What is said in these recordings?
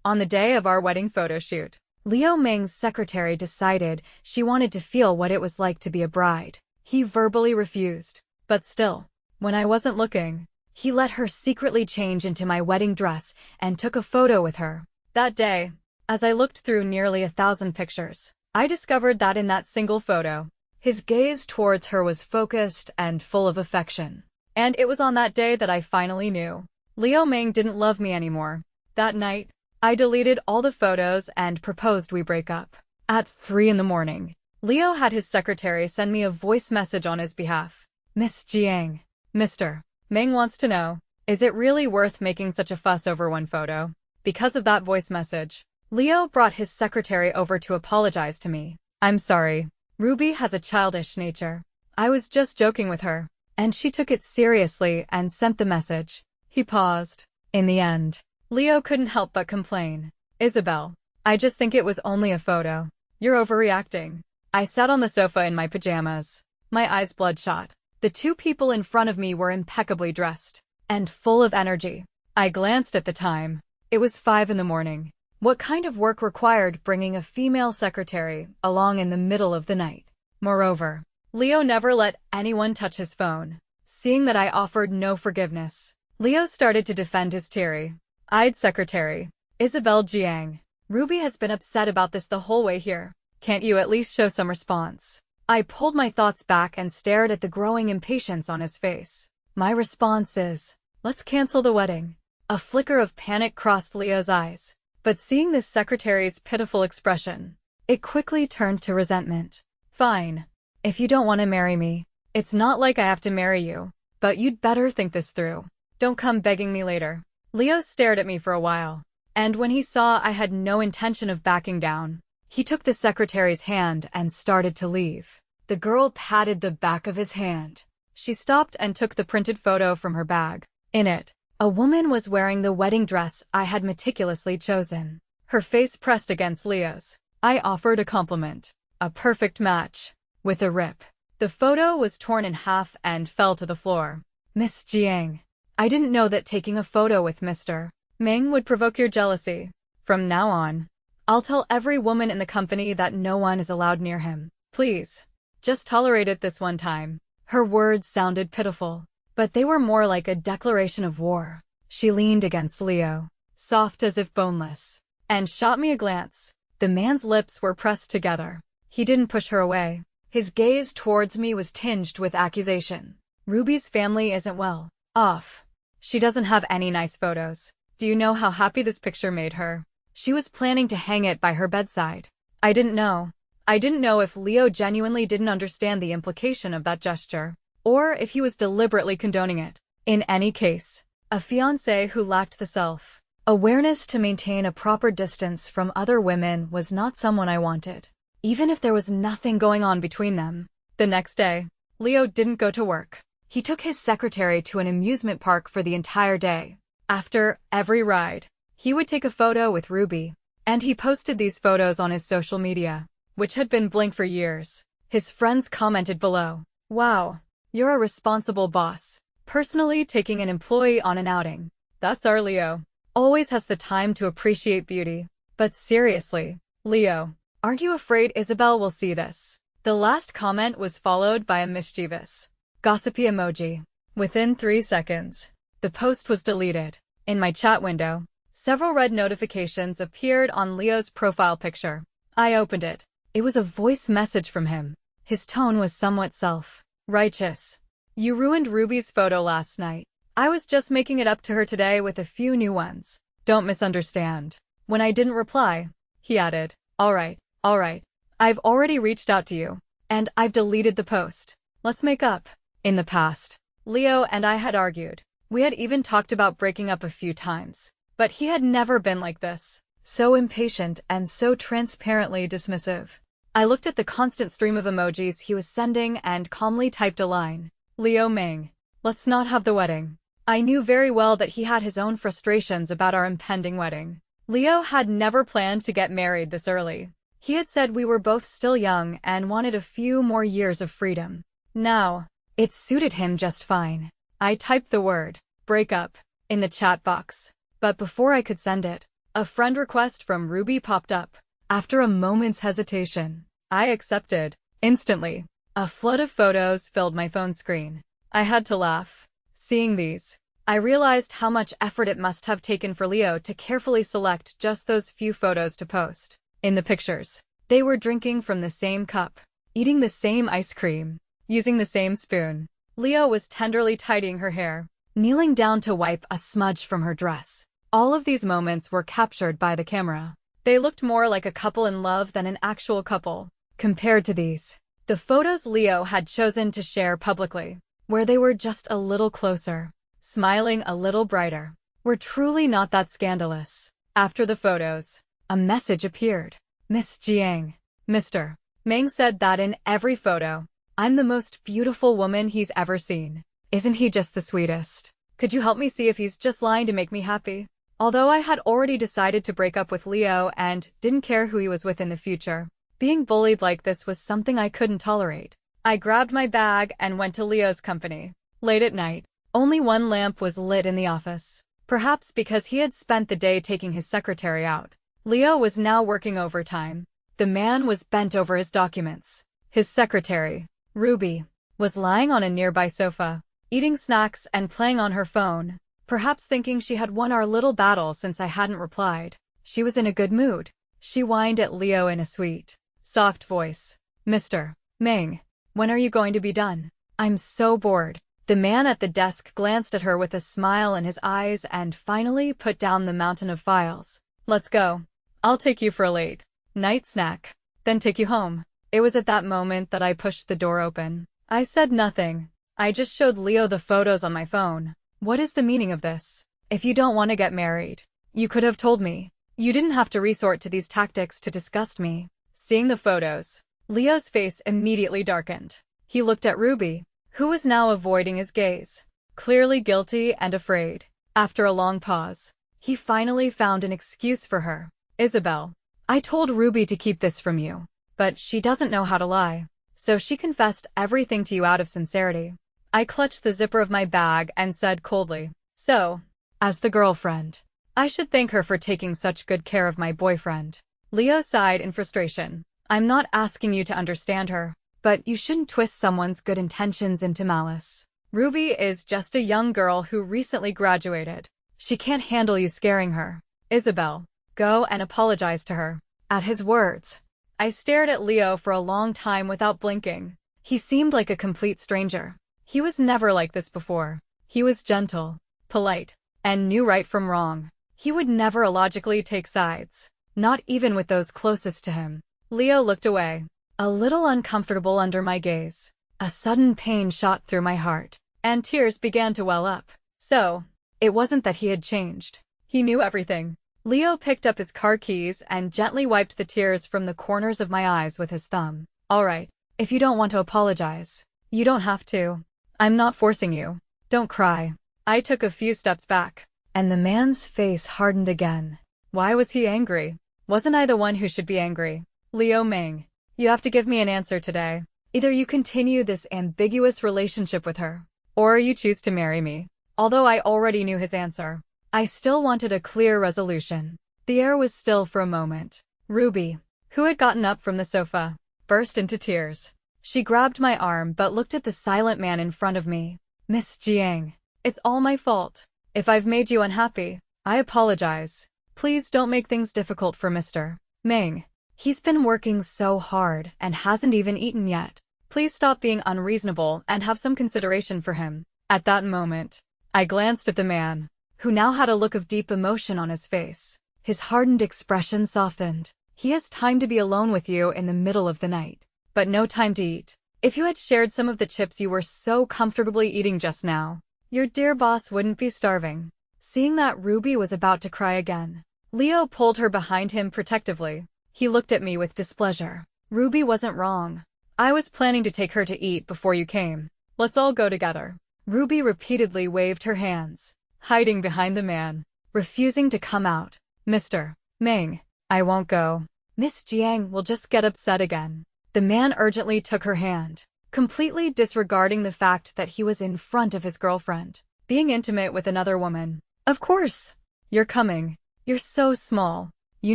On the day of our wedding photo shoot, Liu Ming's secretary decided she wanted to feel what it was like to be a bride. He verbally refused, but still, when I wasn't looking, he let her secretly change into my wedding dress and took a photo with her. That day, as I looked through nearly 1,000 pictures, I discovered that in that single photo, his gaze towards her was focused and full of affection. And it was on that day that I finally knew Liu Ming didn't love me anymore. That night, I deleted all the photos and proposed we break up. At 3 in the morning, Liu had his secretary send me a voice message on his behalf. Miss Jiang, Mr. Ming wants to know, is it really worth making such a fuss over one photo? Because of that voice message, Liu brought his secretary over to apologize to me. I'm sorry. Ruby has a childish nature. I was just joking with her, and she took it seriously and sent the message. He paused. In the end, Liu couldn't help but complain. Isabelle, I just think it was only a photo. You're overreacting. I sat on the sofa in my pajamas, my eyes bloodshot. The two people in front of me were impeccably dressed and full of energy. I glanced at the time. It was 5 in the morning. What kind of work required bringing a female secretary along in the middle of the night? Moreover, Liu never let anyone touch his phone. Seeing that I offered no forgiveness, Liu started to defend his teary-eyed secretary. Isabelle Jiang, Ruby has been upset about this the whole way here. Can't you at least show some response? I pulled my thoughts back and stared at the growing impatience on his face. My response is, let's cancel the wedding. A flicker of panic crossed Liu's eyes, but seeing this secretary's pitiful expression, it quickly turned to resentment. Fine. If you don't want to marry me, it's not like I have to marry you, but you'd better think this through. Don't come begging me later. Liu stared at me for a while, and when he saw I had no intention of backing down, he took the secretary's hand and started to leave. The girl patted the back of his hand. She stopped and took the printed photo from her bag. In it, a woman was wearing the wedding dress I had meticulously chosen. Her face pressed against Liu's. I offered a compliment. A perfect match. With a rip. The photo was torn in half and fell to the floor. Miss Jiang, I didn't know that taking a photo with Mr. Ming would provoke your jealousy. From now on, I'll tell every woman in the company that no one is allowed near him. Please, just tolerate it this one time. Her words sounded pitiful, but they were more like a declaration of war. She leaned against Liu, soft as if boneless, and shot me a glance. The man's lips were pressed together. He didn't push her away. His gaze towards me was tinged with accusation. Ruby's family isn't well off. She doesn't have any nice photos. Do you know how happy this picture made her? She was planning to hang it by her bedside. I didn't know if Liu genuinely didn't understand the implication of that gesture, or if he was deliberately condoning it. In any case, a fiancé who lacked the self-awareness to maintain a proper distance from other women was not someone I wanted, even if there was nothing going on between them. The next day, Liu didn't go to work. He took his secretary to an amusement park for the entire day. After every ride, he would take a photo with Ruby, and he posted these photos on his social media, which had been blank for years. His friends commented below, "Wow, you're a responsible boss. Personally taking an employee on an outing. That's our Liu. Always has the time to appreciate beauty." But seriously, Liu, aren't you afraid Isabelle will see this? The last comment was followed by a mischievous, gossipy emoji. Within 3 seconds, the post was deleted. In my chat window, several red notifications appeared on Liu's profile picture. I opened it. It was a voice message from him. His tone was somewhat self-righteous. "You ruined Ruby's photo last night. I was just making it up to her today with a few new ones. Don't misunderstand." When I didn't reply, he added, All right. I've already reached out to you, and I've deleted the post. Let's make up." In the past, Liu and I had argued. We had even talked about breaking up a few times, but he had never been like this. So impatient and so transparently dismissive. I looked at the constant stream of emojis he was sending and calmly typed a line. Liu Ming, let's not have the wedding. I knew very well that he had his own frustrations about our impending wedding. Liu had never planned to get married this early. He had said we were both still young and wanted a few more years of freedom. Now, it suited him just fine. I typed the word, break up, in the chat box. But before I could send it, A friend request from Ruby popped up. After a moment's hesitation, I accepted. Instantly, a flood of photos filled my phone screen. I had to laugh. Seeing these, I realized how much effort it must have taken for Leo to carefully select just those few photos to post. In the pictures, they were drinking from the same cup, eating the same ice cream, using the same spoon. Leo was tenderly tidying her hair, kneeling down to wipe a smudge from her dress. All of these moments were captured by the camera. They looked more like a couple in love than an actual couple. Compared to these, the photos Leo had chosen to share publicly, where they were just a little closer, smiling a little brighter, were truly not that scandalous. After the photos, a message appeared. Miss Jiang. Mr. Meng said that in every photo, I'm the most beautiful woman he's ever seen. Isn't he just the sweetest? Could you help me see if he's just lying to make me happy? Although I had already decided to break up with Leo and didn't care who he was with in the future, being bullied like this was something I couldn't tolerate. I grabbed my bag and went to Leo's company. Late at night, only one lamp was lit in the office. Perhaps because he had spent the day taking his secretary out. Leo was now working overtime. The man was bent over his documents. His secretary, Ruby, was lying on a nearby sofa, eating snacks and playing on her phone, perhaps thinking she had won our little battle since I hadn't replied. She was in a good mood. She whined at Leo in a sweet, soft voice. Mr. Meng, when are you going to be done? I'm so bored. The man at the desk glanced at her with a smile in his eyes and finally put down the mountain of files. Let's go. I'll take you for a late night snack, then take you home. It was at that moment that I pushed the door open. I said nothing. I just showed Leo the photos on my phone. What is the meaning of this? If you don't want to get married, you could have told me. You didn't have to resort to these tactics to disgust me. Seeing the photos, Leo's face immediately darkened. He looked at Ruby, who was now avoiding his gaze, clearly guilty and afraid. After a long pause, he finally found an excuse for her. Isabelle, I told Ruby to keep this from you, but she doesn't know how to lie, so she confessed everything to you out of sincerity. I clutched the zipper of my bag and said coldly, so, as the girlfriend, I should thank her for taking such good care of my boyfriend. Leo sighed in frustration. I'm not asking you to understand her, but you shouldn't twist someone's good intentions into malice. Ruby is just a young girl who recently graduated. She can't handle you scaring her. Isabelle, go and apologize to her. At his words, I stared at Leo for a long time without blinking. He seemed like a complete stranger. He was never like this before. He was gentle, polite, and knew right from wrong. He would never illogically take sides, not even with those closest to him. Leo looked away, a little uncomfortable under my gaze. A sudden pain shot through my heart, and tears began to well up. So, it wasn't that he had changed. He knew everything. Leo picked up his car keys and gently wiped the tears from the corners of my eyes with his thumb. All right, if you don't want to apologize, you don't have to. I'm not forcing you. Don't cry. I took a few steps back, and the man's face hardened again. Why was he angry? Wasn't I the one who should be angry? Leo Meng, you have to give me an answer today. Either you continue this ambiguous relationship with her, or you choose to marry me. Although I already knew his answer, I still wanted a clear resolution. The air was still for a moment. Ruby, who had gotten up from the sofa, burst into tears. She grabbed my arm but looked at the silent man in front of me. Miss Jiang, it's all my fault. If I've made you unhappy, I apologize. Please don't make things difficult for Mr. Meng. He's been working so hard and hasn't even eaten yet. Please stop being unreasonable and have some consideration for him. At that moment, I glanced at the man, who now had a look of deep emotion on his face. His hardened expression softened. He has time to be alone with you in the middle of the night, but no time to eat. If you had shared some of the chips you were so comfortably eating just now, your dear boss wouldn't be starving. Seeing that Ruby was about to cry again, Leo pulled her behind him protectively. He looked at me with displeasure. Ruby wasn't wrong. I was planning to take her to eat before you came. Let's all go together. Ruby repeatedly waved her hands, hiding behind the man, refusing to come out. Mr. Meng, I won't go. Miss Jiang will just get upset again. The man urgently took her hand, completely disregarding the fact that he was in front of his girlfriend, being intimate with another woman. Of course. You're coming. "You're so small. You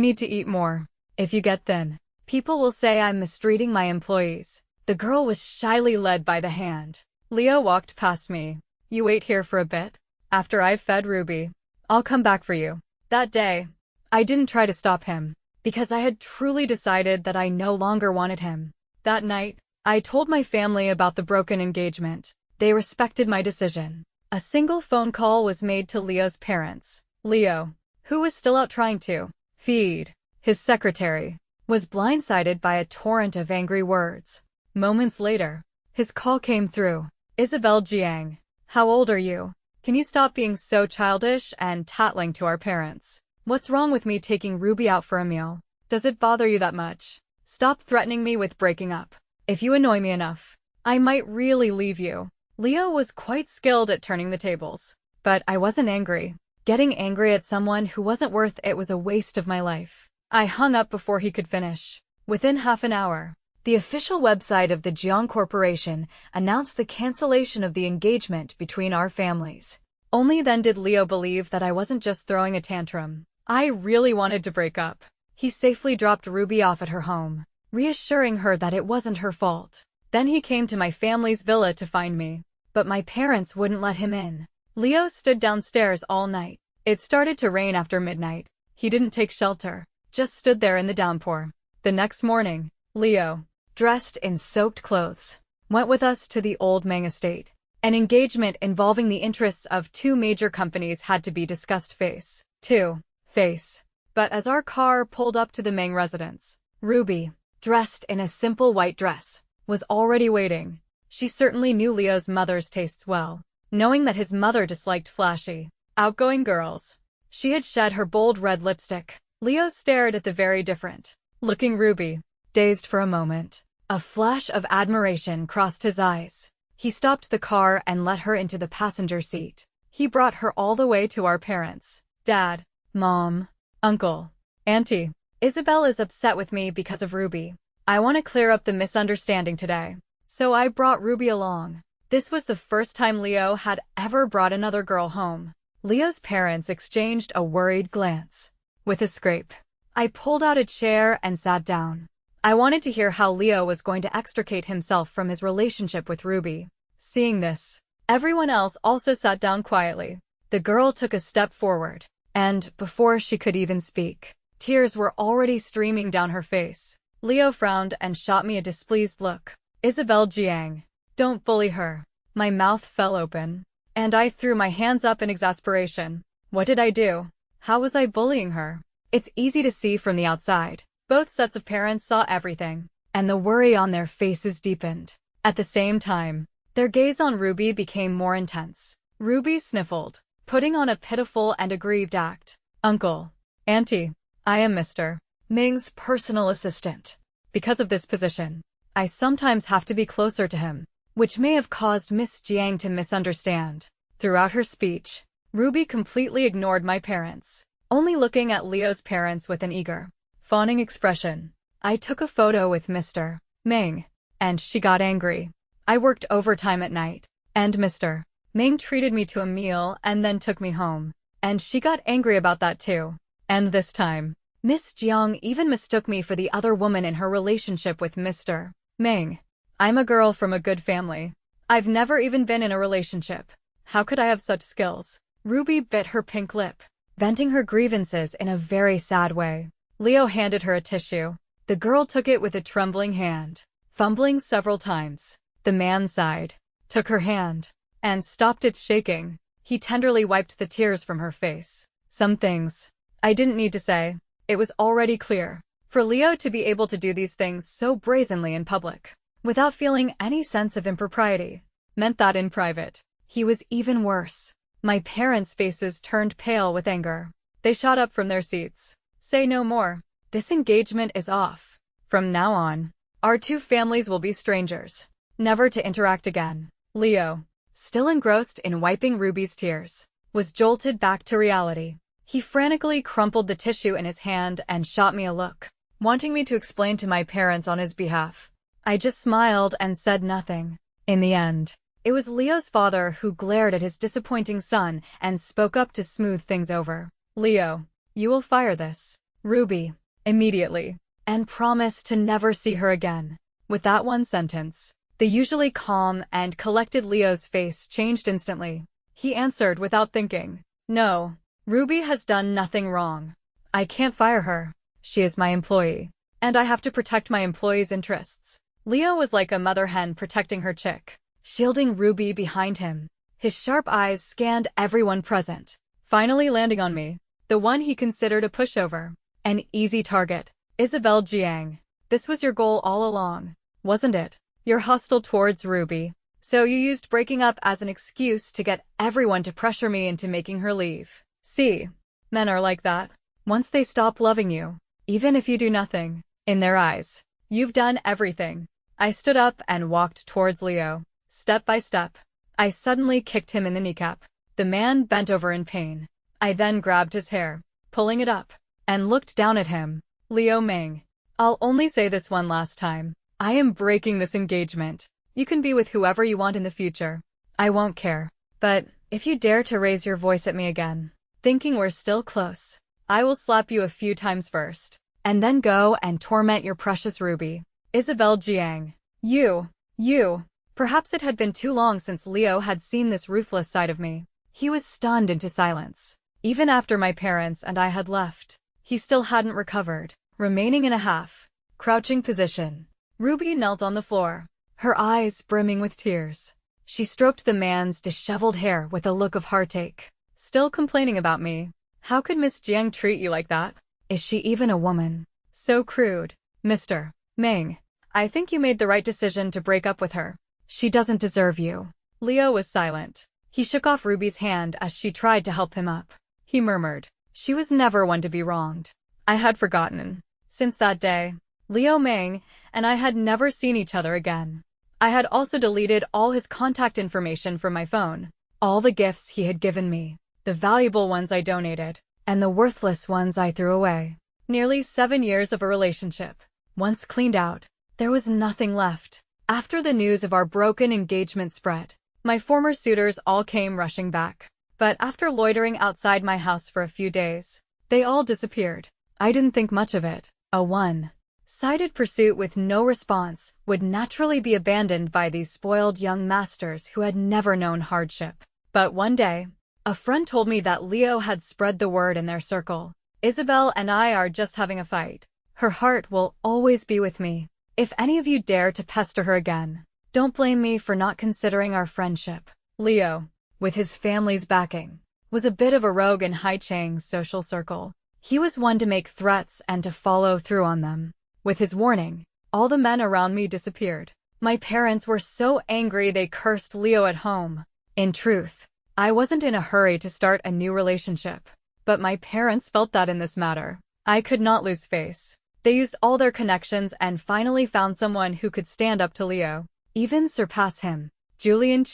need to eat more. If you get thin, people will say I'm mistreating my employees." The girl was shyly led by the hand. Leo walked past me. "You wait here for a bit. After I've fed Ruby, I'll come back for you." That day, I didn't try to stop him, because I had truly decided that I no longer wanted him. That night, I told my family about the broken engagement. They respected my decision. A single phone call was made to Leo's parents. Leo, who was still out trying to feed his secretary, was blindsided by a torrent of angry words. Moments later, his call came through. "Isabelle Jiang, how old are you? Can you stop being so childish and tattling to our parents? What's wrong with me taking Ruby out for a meal? Does it bother you that much? Stop threatening me with breaking up. If you annoy me enough, I might really leave you." Leo was quite skilled at turning the tables. But I wasn't angry. Getting angry at someone who wasn't worth it was a waste of my life. I hung up before he could finish. Within half an hour, the official website of the Jiang Corporation announced the cancellation of the engagement between our families. Only then did Leo believe that I wasn't just throwing a tantrum. I really wanted to break up. He safely dropped Ruby off at her home, reassuring her that it wasn't her fault. Then he came to my family's villa to find me, but my parents wouldn't let him in. Leo stood downstairs all night. It started to rain after midnight. He didn't take shelter, just stood there in the downpour. The next morning, Leo, dressed in soaked clothes, went with us to the old Meng estate. An engagement involving the interests of two major companies had to be discussed face to face. But as our car pulled up to the Meng residence, Ruby, dressed in a simple white dress, was already waiting. She certainly knew Leo's mother's tastes well, knowing that his mother disliked flashy, outgoing girls. She had shed her bold red lipstick. Leo stared at the very different looking Ruby, dazed for a moment. A flash of admiration crossed his eyes. He stopped the car and let her into the passenger seat. He brought her all the way to our parents. "Dad, Mom, Uncle, Auntie, Isabelle is upset with me because of Ruby. I want to clear up the misunderstanding today. So I brought Ruby along." This was the first time Leo had ever brought another girl home. Leo's parents exchanged a worried glance. With a scrape, I pulled out a chair and sat down. I wanted to hear how Leo was going to extricate himself from his relationship with Ruby. Seeing this, everyone else also sat down quietly. The girl took a step forward, and before she could even speak, tears were already streaming down her face. Leo frowned and shot me a displeased look. "Isabelle Jiang, don't bully her." My mouth fell open, and I threw my hands up in exasperation. What did I do? How was I bullying her? It's easy to see from the outside. Both sets of parents saw everything, and the worry on their faces deepened. At the same time, their gaze on Ruby became more intense. Ruby sniffled, putting on a pitiful and aggrieved act. "Uncle, Auntie, I am Mr. Ming's personal assistant. Because of this position, I sometimes have to be closer to him," which may have caused Miss Jiang to misunderstand. Throughout her speech, Ruby completely ignored my parents, only looking at Leo's parents with an eager, fawning expression. I took a photo with Mr. Ming, and she got angry. I worked overtime at night, and Mr. Ming treated me to a meal and then took me home, and she got angry about that too. And this time, Miss Jiang even mistook me for the other woman in her relationship with Mr. Ming. I'm a girl from a good family. I've never even been in a relationship. How could I have such skills? Ruby bit her pink lip, venting her grievances in a very sad way. Leo handed her a tissue. The girl took it with a trembling hand, fumbling several times. The man sighed, took her hand, and stopped its shaking. He tenderly wiped the tears from her face. Some things I didn't need to say. It was already clear. For Leo to be able to do these things so brazenly in public, without feeling any sense of impropriety, meant that in private, he was even worse. My parents' faces turned pale with anger. They shot up from their seats. "Say no more. This engagement is off. From now on, our two families will be strangers, never to interact again." Leo, still engrossed in wiping Ruby's tears, was jolted back to reality. He frantically crumpled the tissue in his hand and shot me a look, wanting me to explain to my parents on his behalf. I just smiled and said nothing. In the end, it was Leo's father who glared at his disappointing son and spoke up to smooth things over. "Leo, You will fire this Ruby immediately and promise to never see her again. With that one sentence, the usually calm and collected Leo's face changed instantly. He answered without thinking, "No, Ruby has done nothing wrong. I can't fire her. She is my employee, and I have to protect my employee's interests." Leo was like a mother hen protecting her chick, shielding Ruby behind him. His sharp eyes scanned everyone present, finally landing on me, the one he considered a pushover, an easy target. Isabelle Jiang, this was your goal all along, wasn't it? You're hostile towards Ruby, so you used breaking up as an excuse to get everyone to pressure me into making her leave. See, men are like that. Once they stop loving you, even if you do nothing, in their eyes, you've done everything. I stood up and walked towards Leo, step by step. I suddenly kicked him in the kneecap. The man bent over in pain. I then grabbed his hair, pulling it up, and looked down at him. Leo Meng, I'll only say this one last time. I am breaking this engagement. You can be with whoever you want in the future. I won't care. But if you dare to raise your voice at me again, thinking we're still close, I will slap you a few times first, and then go and torment your precious Ruby. Isabelle Jiang. You. Perhaps it had been too long since Leo had seen this ruthless side of me. He was stunned into silence. Even after my parents and I had left, he still hadn't recovered, remaining in a half-crouching position. Ruby knelt on the floor, her eyes brimming with tears. She stroked the man's disheveled hair with a look of heartache. Still complaining about me. How could Miss Jiang treat you like that? Is she even a woman? So crude. Mr. Meng, I think you made the right decision to break up with her. She doesn't deserve you. Leo was silent. He shook off Ruby's hand as she tried to help him up. He murmured, "She was never one to be wronged." I had forgotten. Since that day, Leo Meng and I had never seen each other again. I had also deleted all his contact information from my phone, all the gifts he had given me, the valuable ones I donated, and the worthless ones I threw away. Nearly 7 years of a relationship. Once cleaned out, there was nothing left. After the news of our broken engagement spread, my former suitors all came rushing back. But after loitering outside my house for a few days, they all disappeared. I didn't think much of it. A one-sided pursuit with no response would naturally be abandoned by these spoiled young masters who had never known hardship. But one day, a friend told me that Leo had spread the word in their circle. Isabelle and I are just having a fight. Her heart will always be with me. If any of you dare to pester her again, don't blame me for not considering our friendship. Leo, with his family's backing, was a bit of a rogue in Haichang's social circle. He was one to make threats and to follow through on them. With his warning, all the men around me disappeared. My parents were so angry they cursed Leo at home. In truth, I wasn't in a hurry to start a new relationship, but my parents felt that in this matter, I could not lose face. They used all their connections and finally found someone who could stand up to Leo, even surpass him. Julian,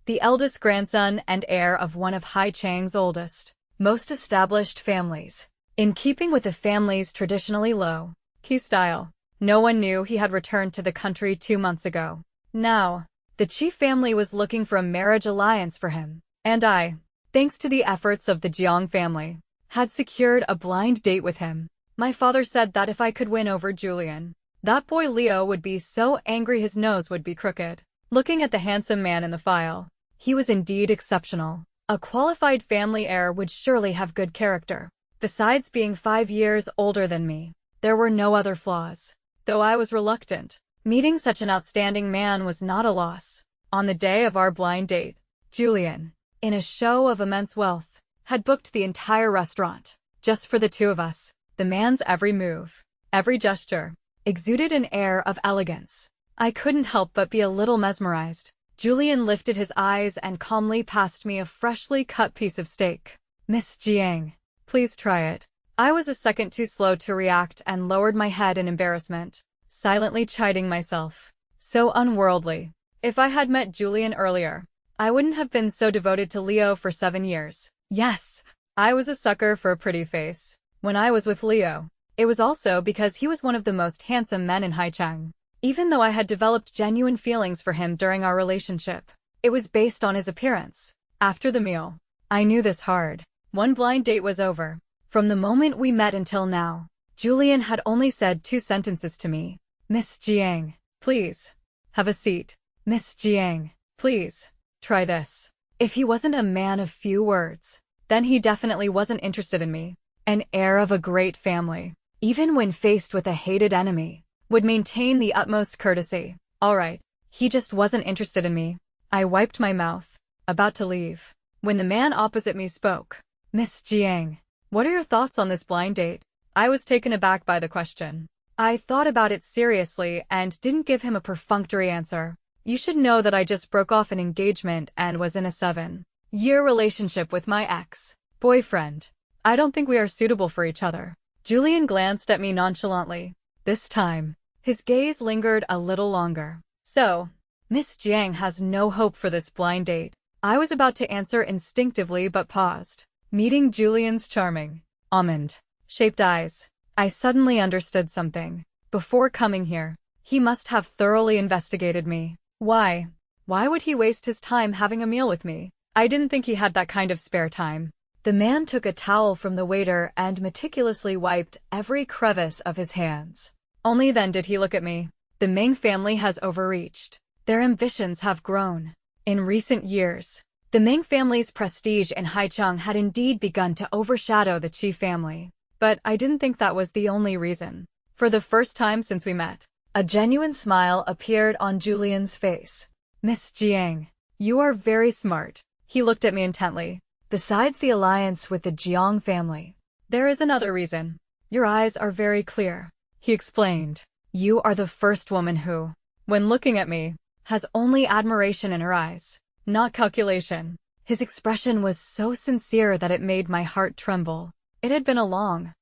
the eldest grandson and heir of one of Haichang's oldest, most established families. In keeping with the family's traditionally low-key style, no one knew he had returned to the country 2 months ago. Now, the chief family was looking for a marriage alliance for him, and I, thanks to the efforts of the Jiang family, had secured a blind date with him. My father said that if I could win over Julian, that boy Leo would be so angry his nose would be crooked. Looking at the handsome man in the file, he was indeed exceptional. A qualified family heir would surely have good character. Besides being 5 years older than me, there were no other flaws. Though I was reluctant, meeting such an outstanding man was not a loss. On the day of our blind date, Julian, in a show of immense wealth, had booked the entire restaurant, just for the two of us. The man's every move, every gesture, exuded an air of elegance. I couldn't help but be a little mesmerized. Julian lifted his eyes and calmly passed me a freshly cut piece of steak. "Miss Jiang, please try it." I was a second too slow to react and lowered my head in embarrassment, silently chiding myself. So unworldly. If I had met Julian earlier, I wouldn't have been so devoted to Leo for 7 years. Yes, I was a sucker for a pretty face. When I was with Leo, it was also because he was one of the most handsome men in Haichang. Even though I had developed genuine feelings for him during our relationship, it was based on his appearance. After the meal, I knew this hard. One blind date was over. From the moment we met until now, Julian had only said 2 sentences to me. Miss Jiang, please. Have a seat. Miss Jiang, please. Try this. If he wasn't a man of few words, then he definitely wasn't interested in me. An heir of a great family, even when faced with a hated enemy, would maintain the utmost courtesy. All right. He just wasn't interested in me. I wiped my mouth, about to leave, when the man opposite me spoke. Miss Jiang, what are your thoughts on this blind date? I was taken aback by the question. I thought about it seriously and didn't give him a perfunctory answer. You should know that I just broke off an engagement and was in a 7-year relationship with my ex-boyfriend. I don't think we are suitable for each other. Julian glanced at me nonchalantly. This time, his gaze lingered a little longer. So, Miss Jiang has no hope for this blind date. I was about to answer instinctively but paused. Meeting Julian's charming, almond-shaped eyes, I suddenly understood something. Before coming here, he must have thoroughly investigated me. Why? Why would he waste his time having a meal with me? I didn't think he had that kind of spare time. The man took a towel from the waiter and meticulously wiped every crevice of his hands. Only then did he look at me. The Meng family has overreached. Their ambitions have grown. In recent years, the Meng family's prestige in Haicheng had indeed begun to overshadow the Qi family. But I didn't think that was the only reason. For the first time since we met, a genuine smile appeared on Julian's face. Miss Jiang, you are very smart. He looked at me intently. Besides the alliance with the Jiang family, there is another reason. Your eyes are very clear, he explained. You are the first woman who, when looking at me, has only admiration in her eyes, not calculation. His expression was so sincere that it made my heart tremble. It had been a long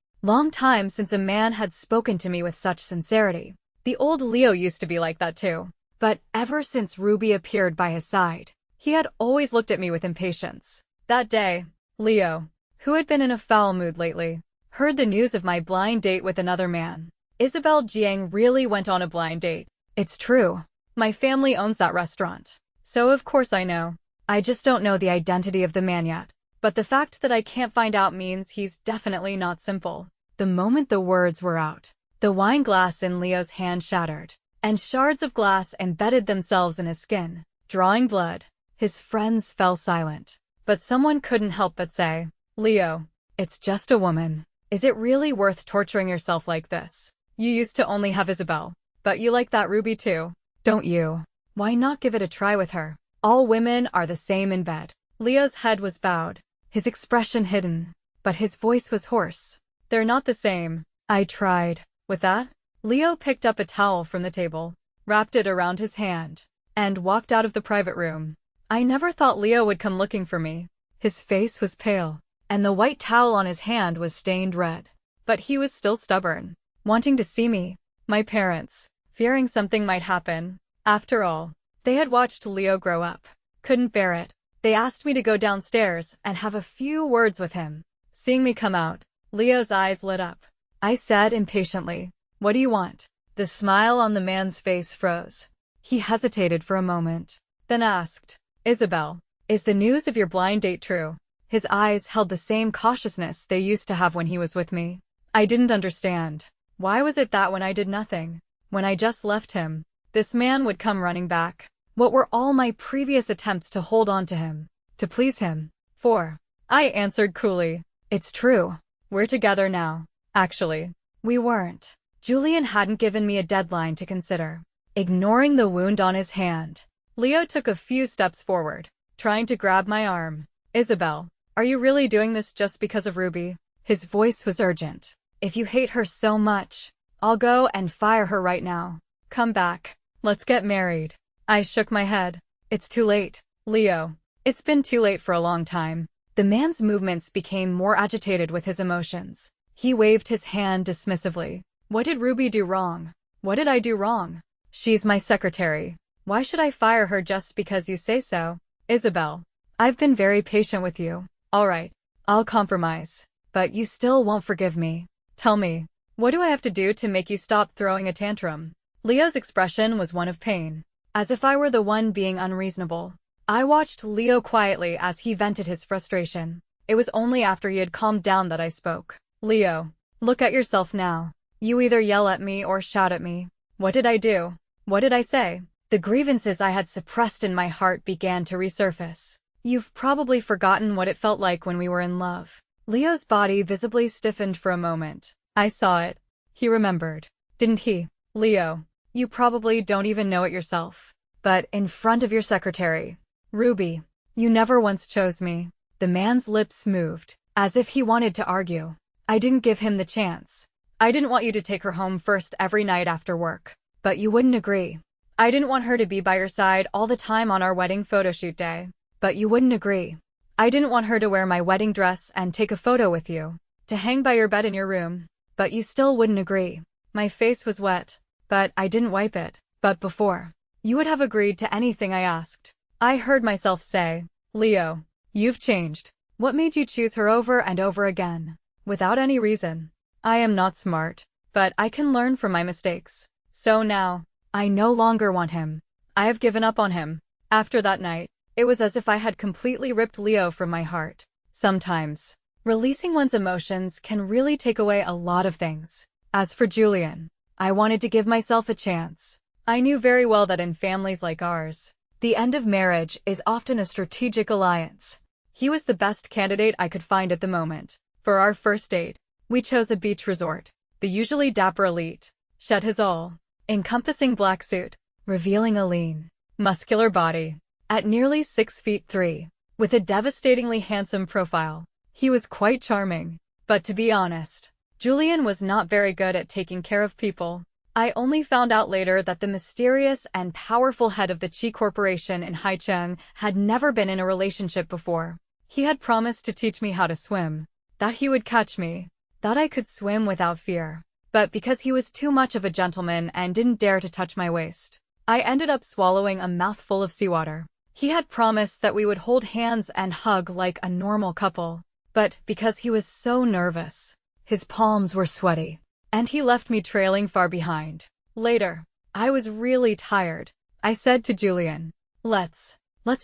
time since a man had spoken to me with such sincerity. The old Leo used to be like that too. But ever since Ruby appeared by his side, he had always looked at me with impatience. That day, Leo, who had been in a foul mood lately, heard the news of my blind date with another man. Isabelle Jiang really went on a blind date. It's true. My family owns that restaurant. So of course I know. I just don't know the identity of the man yet. But the fact that I can't find out means he's definitely not simple. The moment the words were out, the wine glass in Leo's hand shattered, and shards of glass embedded themselves in his skin, drawing blood. His friends fell silent. But someone couldn't help but say, Leo, it's just a woman. Is it really worth torturing yourself like this? You used to only have Isabelle, but you like that Ruby too, don't you? Why not give it a try with her? All women are the same in bed. Leo's head was bowed, his expression hidden, but his voice was hoarse. They're not the same. I tried. With that, Leo picked up a towel from the table, wrapped it around his hand, and walked out of the private room. I never thought Leo would come looking for me. His face was pale, and the white towel on his hand was stained red. But he was still stubborn, wanting to see me. My parents, fearing something might happen. After all, they had watched Leo grow up. Couldn't bear it. They asked me to go downstairs and have a few words with him. Seeing me come out, Leo's eyes lit up. I said impatiently, "What do you want?" The smile on the man's face froze. He hesitated for a moment, then asked, Isabelle, is the news of your blind date true? His eyes held the same cautiousness they used to have when he was with me. I didn't understand. Why was it that when I did nothing, when I just left him, this man would come running back? What were all my previous attempts to hold on to him, to please him, for? I answered coolly, it's true. We're together now. Actually, we weren't. Julian hadn't given me a deadline to consider. Ignoring the wound on his hand, Leo took a few steps forward, trying to grab my arm. Isabelle, are you really doing this just because of Ruby? His voice was urgent. If you hate her so much, I'll go and fire her right now. Come back. Let's get married. I shook my head. It's too late, Leo. It's been too late for a long time. The man's movements became more agitated with his emotions. He waved his hand dismissively. What did Ruby do wrong? What did I do wrong? She's my secretary. Why should I fire her just because you say so? Isabelle, I've been very patient with you. All right, I'll compromise. But you still won't forgive me. Tell me, what do I have to do to make you stop throwing a tantrum? Leo's expression was one of pain, as if I were the one being unreasonable. I watched Leo quietly as he vented his frustration. It was only after he had calmed down that I spoke. Leo, look at yourself now. You either yell at me or shout at me. What did I do? What did I say? The grievances I had suppressed in my heart began to resurface. You've probably forgotten what it felt like when we were in love. Leo's body visibly stiffened for a moment. I saw it. He remembered. Didn't he? Leo, you probably don't even know it yourself. But in front of your secretary, Ruby, you never once chose me. The man's lips moved, as if he wanted to argue. I didn't give him the chance. I didn't want you to take her home first every night after work. But you wouldn't agree. I didn't want her to be by your side all the time on our wedding photoshoot day. But you wouldn't agree. I didn't want her to wear my wedding dress and take a photo with you, to hang by your bed in your room. But you still wouldn't agree. My face was wet, but I didn't wipe it. But before, you would have agreed to anything I asked. I heard myself say, Leo, you've changed. What made you choose her over and over again? Without any reason. I am not smart, but I can learn from my mistakes. So now, I no longer want him. I have given up on him. After that night, it was as if I had completely ripped Leo from my heart. Sometimes, releasing one's emotions can really take away a lot of things. As for Julian, I wanted to give myself a chance. I knew very well that in families like ours, the end of marriage is often a strategic alliance. He was the best candidate I could find at the moment. For our first date, we chose a beach resort. The usually dapper elite shed his all-encompassing black suit, revealing a lean, muscular body. At nearly 6'3", with a devastatingly handsome profile, he was quite charming. But to be honest, Julian was not very good at taking care of people. I only found out later that the mysterious and powerful head of the Chi Corporation in Haicheng had never been in a relationship before. He had promised to teach me how to swim, that he would catch me, that I could swim without fear. But because he was too much of a gentleman and didn't dare to touch my waist, I ended up swallowing a mouthful of seawater. He had promised that we would hold hands and hug like a normal couple. But because he was so nervous, his palms were sweaty, and he left me trailing far behind. Later, I was really tired. I said to Julian, let's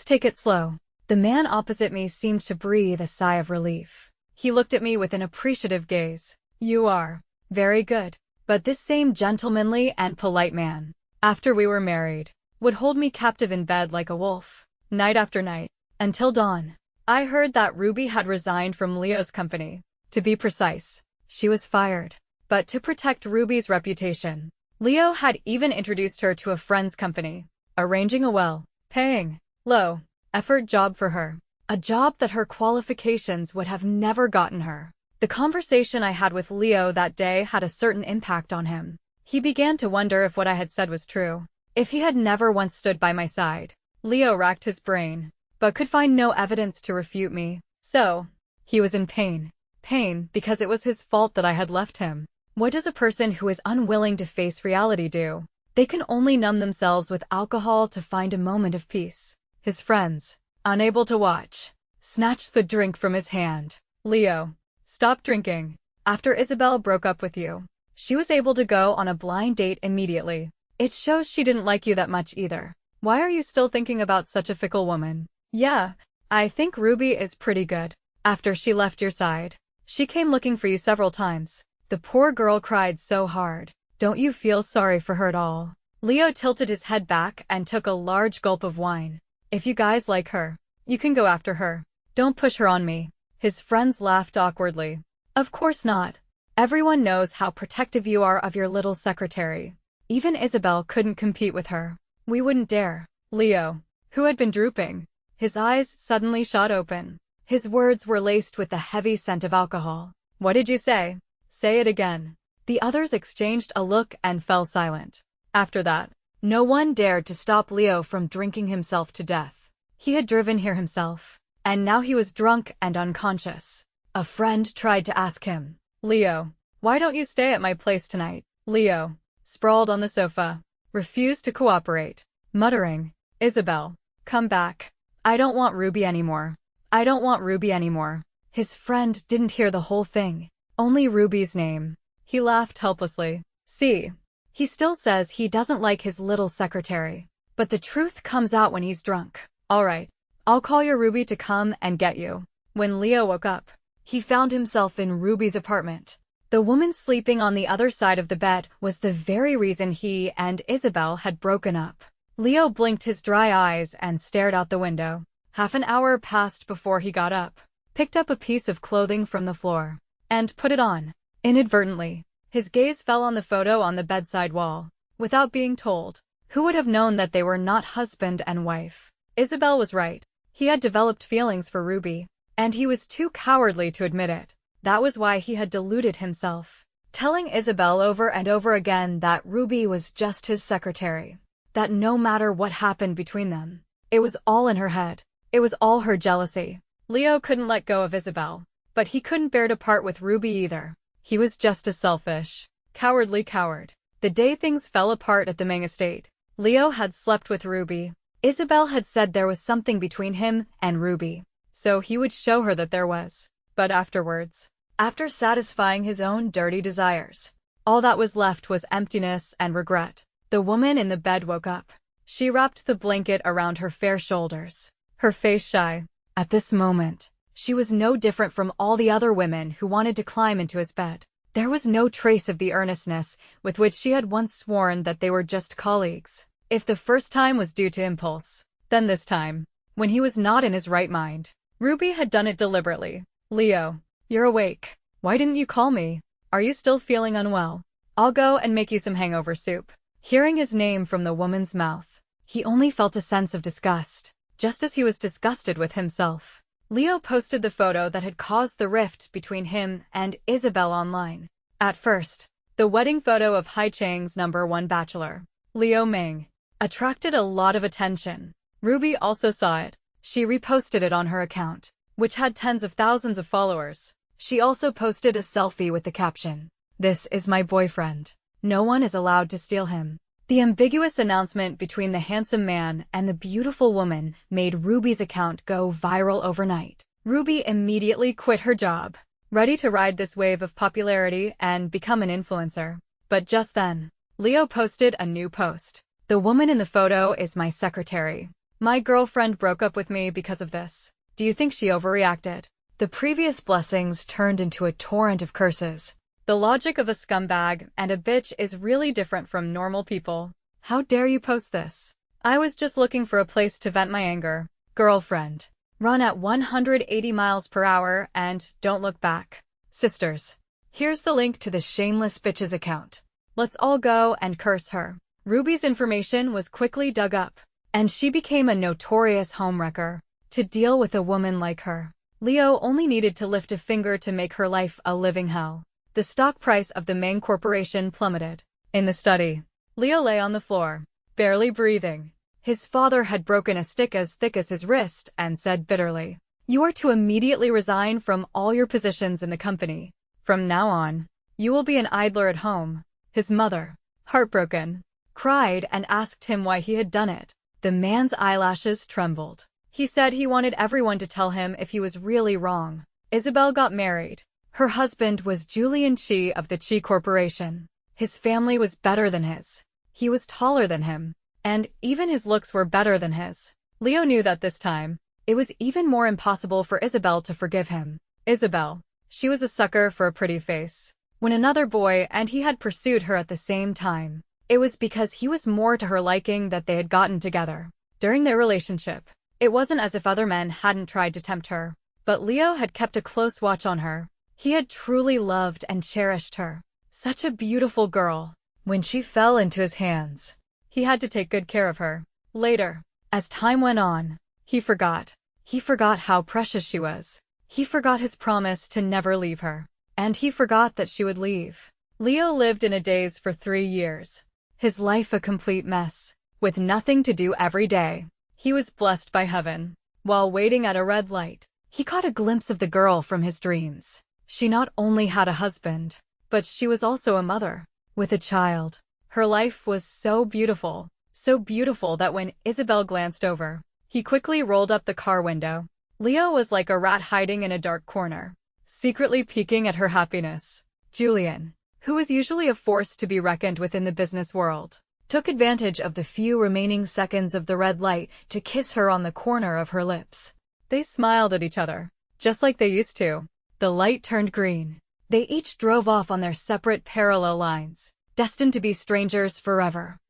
take it slow. The man opposite me seemed to breathe a sigh of relief. He looked at me with an appreciative gaze. You are very good. But this same gentlemanly and polite man, after we were married, would hold me captive in bed like a wolf, night after night, until dawn. I heard that Ruby had resigned from Leo's company. To be precise, she was fired. But to protect Ruby's reputation, Leo had even introduced her to a friend's company, arranging a well-paying, low-effort job for her. A job that her qualifications would have never gotten her. The conversation I had with Leo that day had a certain impact on him. He began to wonder if what I had said was true. If he had never once stood by my side. Leo racked his brain, but could find no evidence to refute me. So, he was in pain. Pain because it was his fault that I had left him. What does a person who is unwilling to face reality do? They can only numb themselves with alcohol to find a moment of peace. His friends, unable to watch, snatched the drink from his hand. Leo, stop drinking. After Isabelle broke up with you, she was able to go on a blind date immediately. It shows she didn't like you that much either. Why are you still thinking about such a fickle woman? Yeah, I think Ruby is pretty good. After she left your side, she came looking for you several times. The poor girl cried so hard. Don't you feel sorry for her at all? Leo tilted his head back and took a large gulp of wine. If you guys like her, you can go after her. Don't push her on me. His friends laughed awkwardly. Of course not. Everyone knows how protective you are of your little secretary. Even Isabelle couldn't compete with her. We wouldn't dare. Leo, who had been drooping, his eyes suddenly shot open. His words were laced with the heavy scent of alcohol. What did you say? Say it again. The others exchanged a look and fell silent. After that, no one dared to stop Leo from drinking himself to death. He had driven here himself, and now he was drunk and unconscious. A friend tried to ask him, Leo, why don't you stay at my place tonight? Leo, sprawled on the sofa, refused to cooperate, muttering, Isabelle, come back. I don't want Ruby anymore. I don't want Ruby anymore. His friend didn't hear the whole thing, only Ruby's name. He laughed helplessly. See, he still says he doesn't like his little secretary. But the truth comes out when he's drunk. All right, I'll call your Ruby to come and get you. When Leo woke up, he found himself in Ruby's apartment. The woman sleeping on the other side of the bed was the very reason he and Isabelle had broken up. Leo blinked his dry eyes and stared out the window. Half an hour passed before he got up, picked up a piece of clothing from the floor, and put it on. Inadvertently, his gaze fell on the photo on the bedside wall. Without being told, who would have known that they were not husband and wife? Isabelle was right. He had developed feelings for Ruby, and he was too cowardly to admit it. That was why he had deluded himself, telling Isabelle over and over again that Ruby was just his secretary, that no matter what happened between them, it was all in her head. It was all her jealousy. Leo couldn't let go of Isabelle, but he couldn't bear to part with Ruby either. He was just a selfish, cowardly coward. The day things fell apart at the Meng estate, Leo had slept with Ruby. Isabelle had said there was something between him and Ruby, so he would show her that there was. But afterwards, after satisfying his own dirty desires, all that was left was emptiness and regret. The woman in the bed woke up. She wrapped the blanket around her fair shoulders, her face shy. At this moment, she was no different from all the other women who wanted to climb into his bed. There was no trace of the earnestness with which she had once sworn that they were just colleagues. If the first time was due to impulse, then this time, when he was not in his right mind, Ruby had done it deliberately. Leo, you're awake. Why didn't you call me? Are you still feeling unwell? I'll go and make you some hangover soup. Hearing his name from the woman's mouth, he only felt a sense of disgust, just as he was disgusted with himself. Leo posted the photo that had caused the rift between him and Isabelle online. At first, the wedding photo of Hai Chang's #1 bachelor, Leo Meng, attracted a lot of attention. Ruby also saw it. She reposted it on her account, which had tens of thousands of followers. She also posted a selfie with the caption, "This is my boyfriend. No one is allowed to steal him." The ambiguous announcement between the handsome man and the beautiful woman made Ruby's account go viral overnight. Ruby immediately quit her job, ready to ride this wave of popularity and become an influencer. But just then, Leo posted a new post. "The woman in the photo is my secretary. My girlfriend broke up with me because of this. Do you think she overreacted?" The previous blessings turned into a torrent of curses. The logic of a scumbag and a bitch is really different from normal people. How dare you post this? I was just looking for a place to vent my anger. Girlfriend. Run at 180 miles per hour and don't look back. Sisters. Here's the link to the shameless bitch's account. Let's all go and curse her. Ruby's information was quickly dug up, and she became a notorious homewrecker. To deal with a woman like her, Leo only needed to lift a finger to make her life a living hell. The stock price of the Meng Corporation plummeted. In the study, Leo lay on the floor, barely breathing. His father had broken a stick as thick as his wrist and said bitterly, "You are to immediately resign from all your positions in the company. From now on, you will be an idler at home." His mother, heartbroken, cried and asked him why he had done it. The man's eyelashes trembled. He said he wanted everyone to tell him if he was really wrong. Isabelle got married. Her husband was Julian of the Chi Corporation. His family was better than his. He was taller than him, and even his looks were better than his. Leo knew that this time, it was even more impossible for Isabelle to forgive him. Isabelle. She was a sucker for a pretty face. When another boy and he had pursued her at the same time, it was because he was more to her liking that they had gotten together. During their relationship, it wasn't as if other men hadn't tried to tempt her, but Leo had kept a close watch on her. He had truly loved and cherished her. Such a beautiful girl. When she fell into his hands, he had to take good care of her. Later, as time went on, he forgot. He forgot how precious she was. He forgot his promise to never leave her. And he forgot that she would leave. Leo lived in a daze for 3 years. His life a complete mess, with nothing to do every day. He was blessed by heaven. While waiting at a red light, he caught a glimpse of the girl from his dreams. She not only had a husband, but she was also a mother, with a child. Her life was so beautiful that when Isabelle glanced over, he quickly rolled up the car window. Leo was like a rat hiding in a dark corner, secretly peeking at her happiness. Julian, who was usually a force to be reckoned with in the business world, took advantage of the few remaining seconds of the red light to kiss her on the corner of her lips. They smiled at each other. just like they used to. The light turned green. They each drove off on their separate parallel lines, destined to be strangers forever.